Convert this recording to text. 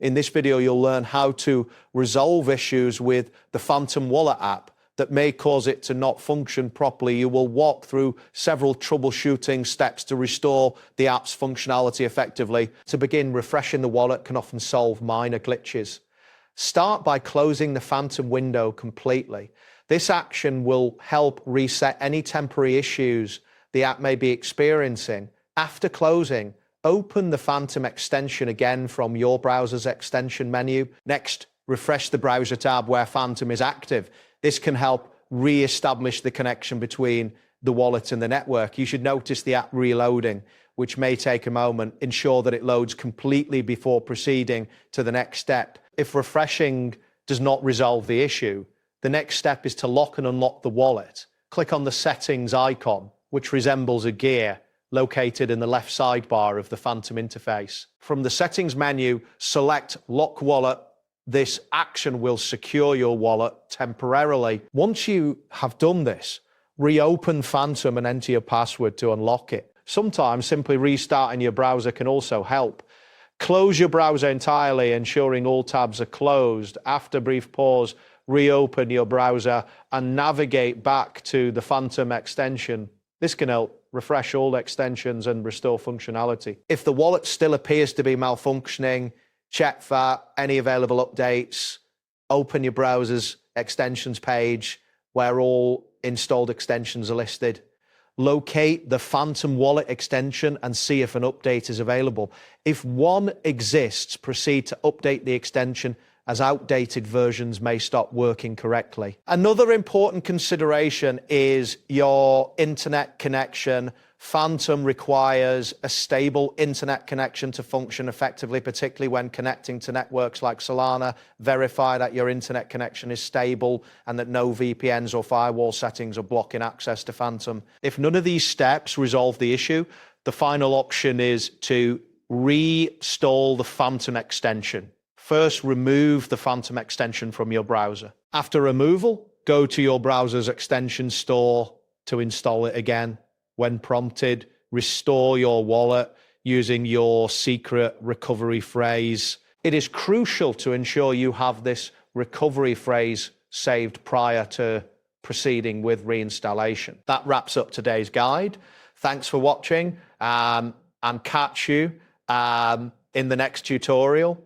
In this video, you'll learn how to resolve issues with the Phantom Wallet app that may cause it to not function properly. You will walk through several troubleshooting steps to restore the app's functionality effectively. To begin, refreshing the wallet can often solve minor glitches. Start by closing the Phantom window completely. This action will help reset any temporary issues the app may be experiencing. After closing, open the Phantom extension again from your browser's extension menu. Next, refresh the browser tab where Phantom is active. This can help re-establish the connection between the wallet and the network. You should notice the app reloading, which may take a moment. Ensure that it loads completely before proceeding to the next step. If refreshing does not resolve the issue, the next step is to lock and unlock the wallet. Click on the settings icon, which resembles a gear, located in the left sidebar of the Phantom interface. From the settings menu, select Lock Wallet. This action will secure your wallet temporarily. Once you have done this, reopen Phantom and enter your password to unlock it. Sometimes simply restarting your browser can also help. Close your browser entirely, ensuring all tabs are closed. After a brief pause, reopen your browser and navigate back to the Phantom extension. This can help refresh all extensions and restore functionality. If the wallet still appears to be malfunctioning, check for any available updates. Open your browser's extensions page where all installed extensions are listed. Locate the Phantom Wallet extension and see if an update is available. If one exists, proceed to update the extension, as outdated versions may stop working correctly. Another important consideration is your internet connection. Phantom requires a stable internet connection to function effectively, particularly when connecting to networks like Solana. Verify that your internet connection is stable and that no VPNs or firewall settings are blocking access to Phantom. If none of these steps resolve the issue, the final option is to reinstall the Phantom extension. First, remove the Phantom extension from your browser. After removal, go to your browser's extension store to install it again. When prompted, restore your wallet using your secret recovery phrase. It is crucial to ensure you have this recovery phrase saved prior to proceeding with reinstallation. That wraps up today's guide. Thanks for watching, and catch you in the next tutorial.